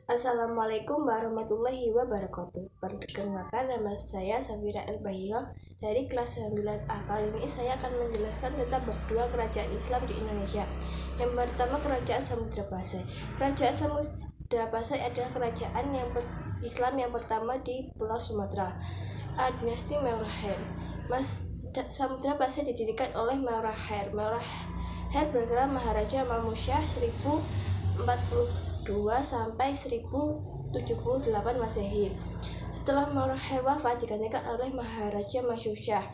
Assalamualaikum warahmatullahi wabarakatuh. Perkenalkan, nama saya Safira El-Bahiro dari kelas 9A. Kali ini saya akan menjelaskan tentang bab 2 kerajaan Islam di Indonesia. Yang pertama, kerajaan Samudra Pasai. Kerajaan Samudra Pasai adalah kerajaan Islam yang pertama di Pulau Sumatera. Dinasti Meuraher. Samudra Pasai didirikan oleh Meuraher. Meuraher bergerak Maharaja Mamusyah 1042 sampai 1078 Masehi. Setelah Meuraher wafat, digantikan oleh Maharaja Masyusyah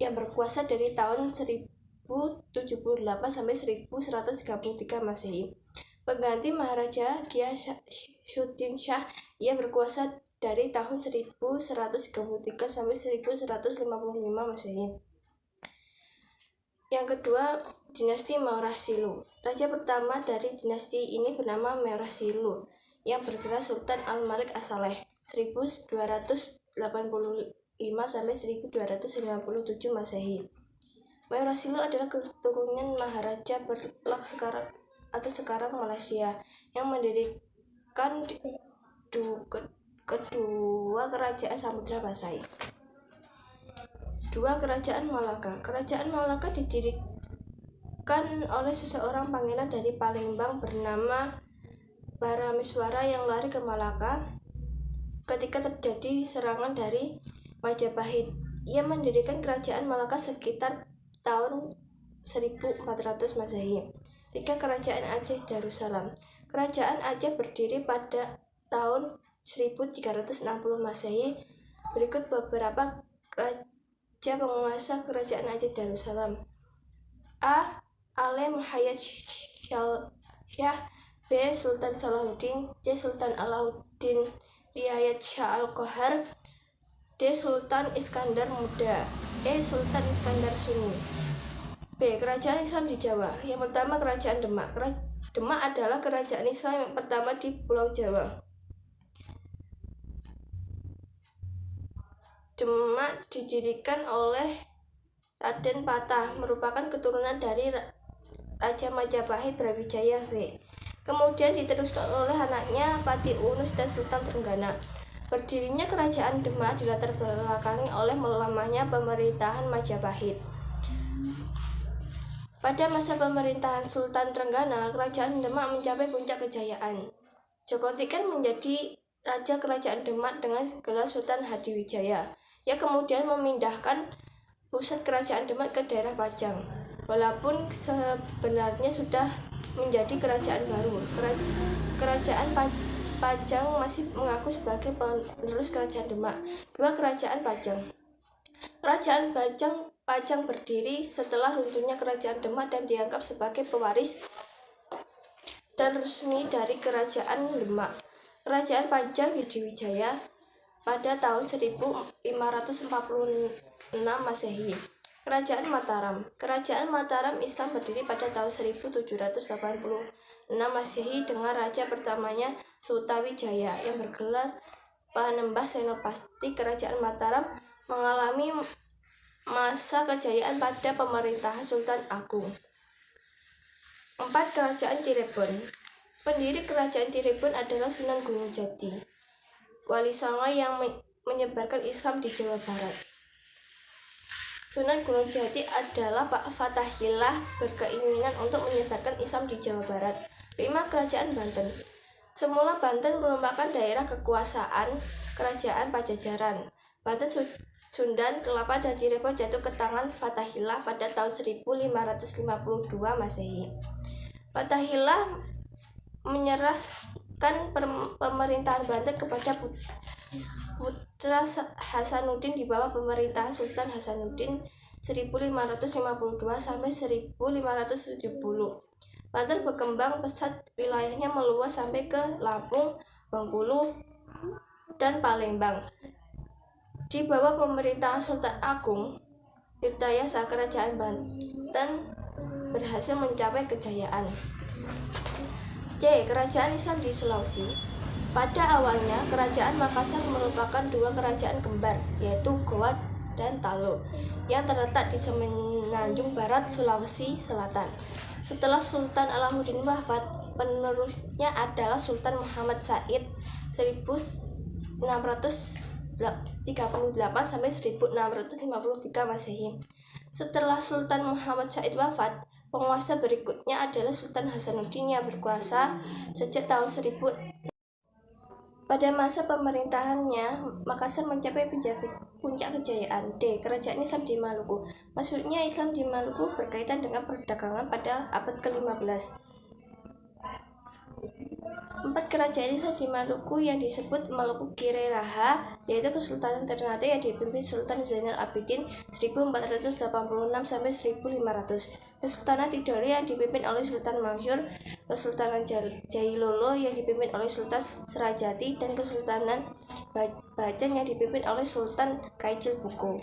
yang berkuasa dari tahun 1078 sampai 1133 Masehi. Pengganti Maharaja Giyasuddin Shah, ia berkuasa dari tahun 1133 sampai 1155 Masehi. Yang kedua, dinasti Maurasilu. Raja pertama dari dinasti ini bernama Maurasilu, yang bergerak Sultan Al-Malik As-Saleh 1285 sampai 1257 Masehi. Maurasilu adalah keturunan Maharaja Berlak sekarang Malaysia, yang mendirikan kedua kerajaan Samudra Pasai. 2. Kerajaan Malaka. Kerajaan Malaka didirikan oleh seseorang pangeran dari Palembang bernama Parameswara yang lari ke Malaka ketika terjadi serangan dari Majapahit. Ia mendirikan kerajaan Malaka sekitar tahun 1400 Masehi. 3. Kerajaan Aceh Darussalam. Kerajaan Aceh berdiri pada tahun 1360 Masehi. Berikut beberapa raja penguasa kerajaan Aceh Darussalam. A. Alem Hayat Shah. B. Sultan Salahuddin. C. Sultan Alauddin Riayat Shah Al-Qahar. D. Sultan Iskandar Muda. E. Sultan Iskandar Sunni. B. Kerajaan Islam di Jawa. Yang pertama, Kerajaan Demak. Demak adalah kerajaan Islam yang pertama di Pulau Jawa. Demak didirikan oleh Raden Patah, merupakan keturunan dari Raja Majapahit Brawijaya V. Kemudian diteruskan oleh anaknya Patih Unus dan Sultan Trenggana. Berdirinya kerajaan Demak dilatar belakangi oleh melemahnya pemerintahan Majapahit. Pada masa pemerintahan Sultan Trenggana, kerajaan Demak mencapai puncak kejayaan. Joko Tingkir menjadi raja kerajaan Demak dengan gelar Sultan Hadiwijaya. Ia kemudian memindahkan pusat kerajaan Demak ke daerah Pajang. Walaupun sebenarnya sudah menjadi kerajaan baru, kerajaan Pajang masih mengaku sebagai penerus kerajaan Demak. 2. Kerajaan Pajang. Kerajaan Pajang berdiri setelah runtuhnya kerajaan Demak dan dianggap sebagai pewaris dan resmi dari kerajaan Demak. Kerajaan Pajang Hadiwijaya pada tahun 1546 Masehi. Kerajaan Mataram. Kerajaan Mataram Islam berdiri pada tahun 1786 Masehi dengan raja pertamanya Sutawijaya yang bergelar Panembah Senopati. Kerajaan Mataram mengalami masa kejayaan pada pemerintahan Sultan Agung. 4. Kerajaan Cirebon. Pendiri kerajaan Cirebon adalah Sunan Gunung Jati, Wali Songo yang menyebarkan Islam di Jawa Barat. Sunan Gunung Jati adalah Pak Fathahillah berkeinginan untuk menyebarkan Islam di Jawa Barat. 5. Kerajaan Banten. Semula Banten merupakan daerah kekuasaan kerajaan Pajajaran. Banten, Sundan, Kelapa, dan Cirebon jatuh ke tangan Fathahillah pada tahun 1552 Masehi. Fathahillah menyerahkan pemerintahan Banten kepada putra Hasanuddin di bawah pemerintahan Sultan Hasanuddin 1552 sampai 1570. Banten berkembang pesat, wilayahnya meluas sampai ke Lampung, Bengkulu, dan Palembang. Di bawah pemerintahan Sultan Agung Tirtayasa, kerajaan Banten berhasil mencapai kejayaan. C. Kerajaan Islam di Sulawesi. Pada awalnya, kerajaan Makassar merupakan dua kerajaan kembar, yaitu Goa dan Talo, yang terletak di semenanjung barat Sulawesi Selatan. Setelah Sultan Alauddin wafat, Penerusnya adalah Sultan Muhammad Said 1638 sampai 1653 Masehi. Setelah Sultan Muhammad Said wafat, penguasa berikutnya adalah Sultan Hasanuddin yang berkuasa sejak tahun 1000. Pada masa pemerintahannya, Makassar mencapai puncak kejayaan. Kerajaan Islam di Maluku. Maksudnya Islam di Maluku berkaitan dengan perdagangan pada abad ke-15. 4 kerajaan Islam di Maluku yang disebut Maluku Kireraha, yaitu Kesultanan Ternate yang dipimpin Sultan Zainal Abidin 1486 sampai 1500, Kesultanan Tidore yang dipimpin oleh Sultan Mansur, Kesultanan Jailolo yang dipimpin oleh Sultan Serajati, dan Kesultanan Bacan yang dipimpin oleh Sultan Kaitil Buko.